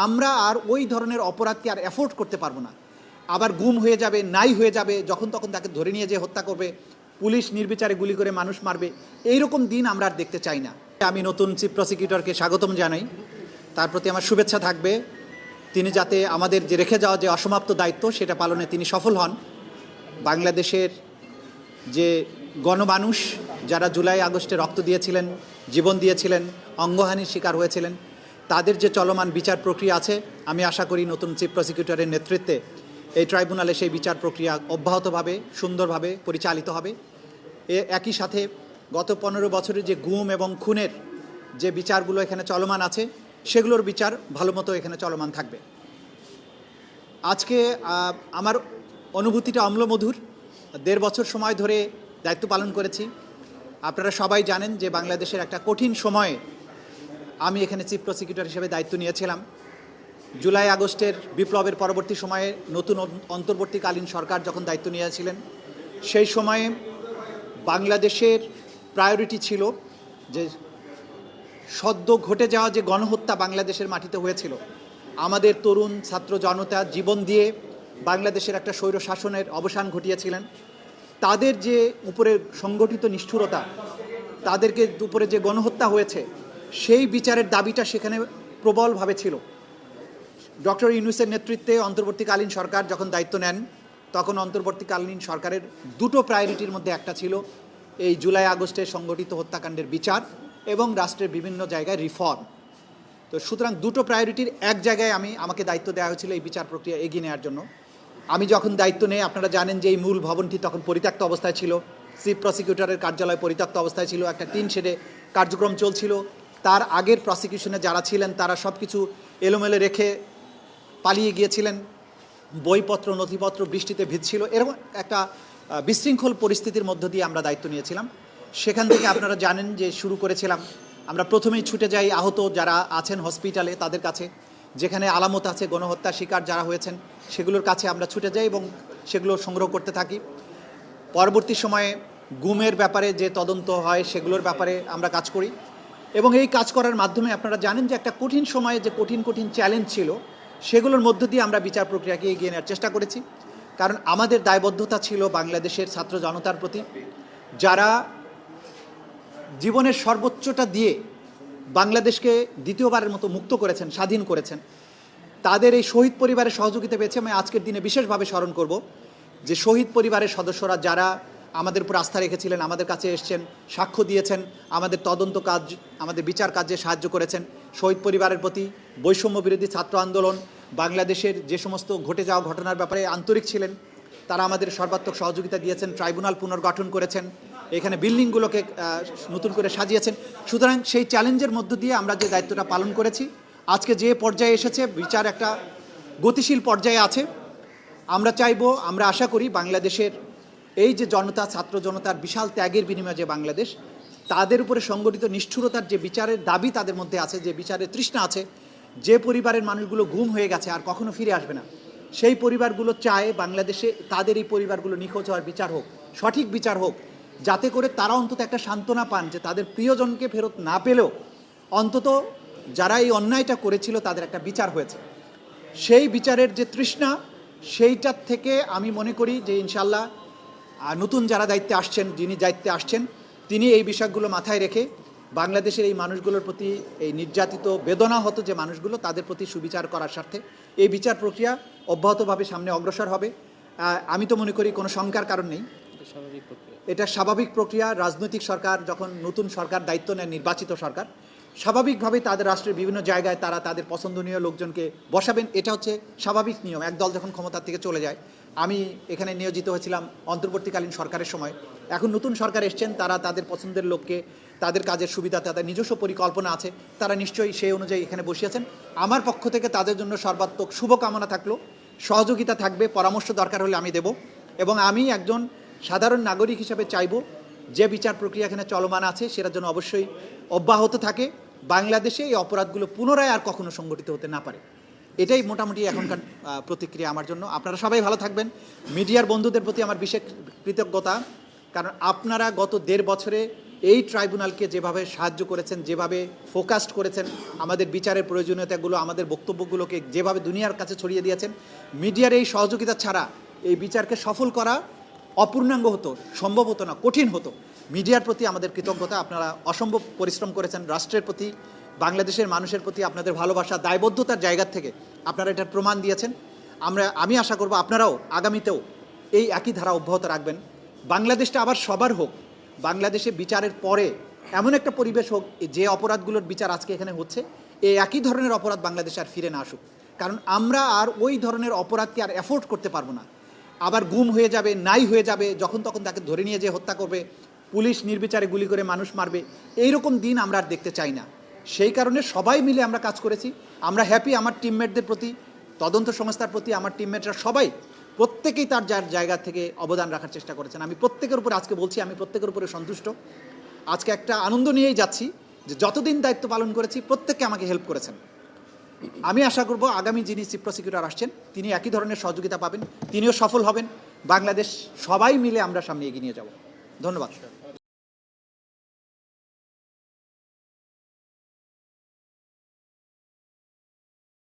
আমরা আর ওই ধরনের অপরাধকে আর অ্যাফোর্ড করতে পারবো না। আবার গুম হয়ে যাবে, নাই হয়ে যাবে, যখন তখন তাকে ধরে নিয়ে যে হত্যা করবে, পুলিশ নির্বিচারে গুলি করে মানুষ মারবে, এইরকম দিন আমরা আর দেখতে চাই না। আমি নতুন চিফ প্রসিকিউটরকে স্বাগতম জানাই। তার প্রতি আমার শুভেচ্ছা থাকবে। তিনি যাতে আমাদের যে রেখে যাওয়া যে অসমাপ্ত দায়িত্ব সেটা পালনে তিনি সফল হন। বাংলাদেশের যে গণমানুষ যারা জুলাই আগস্টে রক্ত দিয়েছিলেন, জীবন দিয়েছিলেন, অঙ্গহানির শিকার হয়েছিলেন, তাদের যে চলমান বিচার প্রক্রিয়া আছে, আমি আশা করি নতুন চিফ প্রসিকিউটরের নেতৃত্বে এই ট্রাইব্যুনালে সেই বিচার প্রক্রিয়া অব্যাহতভাবে সুন্দরভাবে পরিচালিত হবে। একই সাথে গত 15 বছরের যে গুম এবং খুনের যে বিচারগুলো এখানে চলমান আছে, সেগুলোর বিচার ভালো মতো এখানে চলমান থাকবে। আজকে আমার অনুভূতিটা অম্লমধুর। 1.5 বছর সময় ধরে দায়িত্ব পালন করেছি। আপনারা সবাই জানেন যে বাংলাদেশের একটা কঠিন সময়ে আমি এখানে চিফ প্রসিকিউটর হিসেবে দায়িত্ব নিয়েছিলাম। জুলাই আগস্টের বিপ্লবের পরবর্তী সময়ে নতুন অন্তর্বর্তীকালীন সরকার যখন দায়িত্ব নিয়েছিলেন, সেই সময়ে বাংলাদেশের প্রায়োরিটি ছিল যে সদ্য ঘটে যাওয়া যে গণহত্যা বাংলাদেশের মাটিতে হয়েছিল, আমাদের তরুণ ছাত্র জনতা জীবন দিয়ে বাংলাদেশের একটা স্বৈর শাসনের অবসান ঘটিয়েছিলেন। তাদের যে উপরে সংগঠিত নিষ্ঠুরতা, তাদেরকে উপরে যে গণহত্যা হয়েছে, সেই বিচারের দাবিটা সেখানে প্রবলভাবে ছিল। ডক্টর ইউনূসের নেতৃত্বে অন্তর্বর্তীকালীন সরকার যখন দায়িত্ব নেন, তখন অন্তর্বর্তীকালীন সরকারের দুটো প্রায়োরিটির মধ্যে একটা ছিল এই জুলাই আগস্টের সংগঠিত হত্যাকাণ্ডের বিচার এবং রাষ্ট্রের বিভিন্ন জায়গায় রিফর্ম। তো সুতরাং দুটো প্রায়োরিটির এক জায়গায় আমাকে দায়িত্ব দেওয়া হয়েছিল এই বিচার প্রক্রিয়া এগিয়ে নেওয়ার জন্য। আমি যখন দায়িত্ব নেই, আপনারা জানেন যে এই মূল ভবনটি তখন পরিত্যক্ত অবস্থায় ছিল, চিফ প্রসিকিউটরের কার্যালয় পরিত্যক্ত অবস্থায় ছিল, একটা টিন শেডে কার্যক্রম চলছিল। তার আগের প্রসিকিউশনে যারা ছিলেন তারা সব কিছু এলোমেলো রেখে পালিয়ে গিয়েছিলেন, বইপত্র নথিপত্র বৃষ্টিতে ভিজছিল। এরকম একটা বিশৃঙ্খল পরিস্থিতির মধ্য দিয়ে আমরা দায়িত্ব নিয়েছিলাম। সেখান থেকে আপনারা জানেন যে শুরু করেছিলাম, আমরা প্রথমেই ছুটে যাই আহত যারা আছেন হসপিটালে তাদের কাছে, যেখানে আলামত আছে গণহত্যার শিকার যারা হয়েছেন সেগুলোর কাছে আমরা ছুটে যাই এবং সেগুলো সংগ্রহ করতে থাকি। পরবর্তী সময়ে গুমের ব্যাপারে যে তদন্ত হয় সেগুলোর ব্যাপারে আমরা কাজ করি এবং এই কাজ করার মাধ্যমে আপনারা জানেন যে একটা কঠিন সময়ে যে কঠিন চ্যালেঞ্জ ছিল, সেগুলোর মধ্য দিয়ে আমরা বিচার প্রক্রিয়াকে এগিয়ে নেওয়ার চেষ্টা করেছি। কারণ আমাদের দায়বদ্ধতা ছিল বাংলাদেশের ছাত্র জনতার প্রতি, যারা জীবনের সর্বোচ্চটা দিয়ে বাংলাদেশকে দ্বিতীয়বারের মতো মুক্ত করেছেন, স্বাধীন করেছেন। তাদের এই শহীদ পরিবারের সহযোগিতা পেয়েছে। আমি আজকের দিনে বিশেষভাবে স্মরণ করব যে শহীদ পরিবারের সদস্যরা যারা আমাদের উপর আস্থা রেখেছিলেন, আমাদের কাছে এসছেন, সাক্ষ্য দিয়েছেন, আমাদের তদন্ত কাজ, আমাদের বিচার কাজে সাহায্য করেছেন। শহীদ পরিবারের প্রতি বৈষম্য বিরোধী ছাত্র আন্দোলন, বাংলাদেশের যে সমস্ত ঘটে যাওয়া ঘটনার ব্যাপারে আন্তরিক ছিলেন, তারা আমাদের সর্বাত্মক সহযোগিতা দিয়েছেন। ট্রাইব্যুনাল পুনর্গঠন করেছেন, এখানে বিল্ডিংগুলোকে নতুন করে সাজিয়েছেন। সুতরাং সেই চ্যালেঞ্জের মধ্য দিয়ে আমরা যে দায়িত্বটা পালন করেছি, আজকে যে পর্যায়ে এসেছে, বিচার একটা গতিশীল পর্যায়ে আছে। আমরা চাইব, আমরা আশা করি বাংলাদেশের এই যে জনতা, ছাত্র জনতার বিশাল ত্যাগের বিনিময়ে যে বাংলাদেশ, তাদের উপরে সংগঠিত নিষ্ঠুরতার যে বিচারের দাবি তাদের মধ্যে আছে, যে বিচারের তৃষ্ণা আছে, যে পরিবারের মানুষগুলো গুম হয়ে গেছে আর কখনো ফিরে আসবে না, সেই পরিবারগুলো চায় বাংলাদেশে তাদের এই পরিবারগুলো নিখোঁজ হওয়ার বিচার হোক, সঠিক বিচার হোক, যাতে করে তারা অন্তত একটা সান্ত্বনা পান যে তাদের প্রিয়জনকে ফেরত না পেলেও অন্তত যারা এই অন্যায়টা করেছিল তাদের একটা বিচার হয়েছে। সেই বিচারের যে তৃষ্ণা, সেইটার থেকে আমি মনে করি যে ইনশাল্লাহ নতুন যারা দায়িত্বে আসছেন, যিনি দায়িত্বে আসছেন, তিনি এই বিষয়গুলো মাথায় রেখে বাংলাদেশের এই মানুষগুলোর প্রতি, এই নির্যাতিত বেদনাহত যে মানুষগুলো, তাদের প্রতি সুবিচার করার স্বার্থে এই বিচার প্রক্রিয়া অব্যাহতভাবে সামনে অগ্রসর হবে। আমি তো মনে করি কোনো শঙ্কার কারণ নেই, এটা স্বাভাবিক প্রক্রিয়া। রাজনৈতিক সরকার যখন নতুন সরকার দায়িত্ব নেয়, নির্বাচিত সরকার, স্বাভাবিকভাবেই তাদের রাষ্ট্রের বিভিন্ন জায়গায় তারা তাদের পছন্দনীয় লোকজনকে বসাবেন। এটা হচ্ছে স্বাভাবিক নিয়ম। একদল যখন ক্ষমতার থেকে চলে যায়, আমি এখানে নিয়োজিত হয়েছিলাম অন্তর্বর্তীকালীন সরকারের সময়, এখন নতুন সরকার এসছেন, তারা তাদের পছন্দের লোককে, তাদের কাজের সুবিধা, তাদের নিজস্ব পরিকল্পনা আছে, তারা নিশ্চয়ই সেই অনুযায়ী এখানে বসিয়েছেন। আমার পক্ষ থেকে তাদের জন্য সর্বাত্মক শুভকামনা থাকলো, সহযোগিতা থাকবে, পরামর্শ দরকার হলে আমি দেব। এবং আমি একজন সাধারণ নাগরিক হিসেবে চাইব যে বিচার প্রক্রিয়া এখানে চলমান আছে সেটার জন্য অবশ্যই অব্যাহত থাকে, বাংলাদেশে এই অপরাধগুলো পুনরায় আর কখনো সংগঠিত হতে না পারে। এটাই মোটামুটি এখনকার প্রতিক্রিয়া আমার জন্য। আপনারা সবাই ভালো থাকবেন। মিডিয়ার বন্ধুদের প্রতি আমার বিশেষ কৃতজ্ঞতা, কারণ আপনারা গত 1.5 বছরে এই ট্রাইব্যুনালকে যেভাবে সাহায্য করেছেন, যেভাবে ফোকাসড করেছেন, আমাদের বিচারের প্রয়োজনীয়তাগুলো, আমাদের বক্তব্যগুলোকে যেভাবে দুনিয়ার কাছে ছড়িয়ে দিয়েছেন, মিডিয়ার এই সহযোগিতা ছাড়া এই বিচারকে সফল করা অপূর্ণাঙ্গ হতো, সম্ভব হতো না, কঠিন হতো। মিডিয়ার প্রতি আমাদের কৃতজ্ঞতা। আপনারা অসম্ভব পরিশ্রম করেছেন। রাষ্ট্রের প্রতি, বাংলাদেশের মানুষের প্রতি আপনাদের ভালোবাসা, দায়বদ্ধতার জায়গা থেকে আপনারা এটার প্রমাণ দিয়েছেন। আমি আশা করব আপনারাও আগামীতেও এই একই ধারা অব্যাহত রাখবেন। বাংলাদেশটা আবার সবার হোক। বাংলাদেশে বিচারের পরে এমন একটা পরিবেশ হোক যে অপরাধগুলোর বিচার আজকে এখানে হচ্ছে, এই একই ধরনের অপরাধ বাংলাদেশে আর ফিরে না আসুক। কারণ আমরা আর ওই ধরনের অপরাধকে আর অ্যাফোর্ড করতে পারবো না। আবার গুম হয়ে যাবে, নাই হয়ে যাবে, যখন তখন তাকে ধরে নিয়ে যে হত্যা করবে, পুলিশ নির্বিচারে গুলি করে মানুষ মারবে, এইরকম দিন আমরা আর দেখতে চাই না। সেই কারণে সবাই মিলে আমরা কাজ করেছি। আমরা হ্যাপি আমার টিমমেটদের প্রতি, তদন্ত সংস্থার প্রতি। আমার টিমমেটরা সবাই প্রত্যেকেই তার যার জায়গা থেকে অবদান রাখার চেষ্টা করেছেন। আমি প্রত্যেকের উপরে আজকে বলছি, আমি প্রত্যেকের উপরে সন্তুষ্ট। আজকে একটা আনন্দ নিয়েই যাচ্ছি যে যতদিন দায়িত্ব পালন করেছি প্রত্যেককে আমাকে হেল্প করেছেন। আমি আশা করব আগামী যিনি চিফ প্রসিকিউটর আসছেন তিনি একই ধরনের সহযোগিতা পাবেন, তিনিও সফল হবেন। বাংলাদেশ সবাই মিলে আমরা সামনে এগিয়ে নিয়ে যাব। ধন্যবাদ।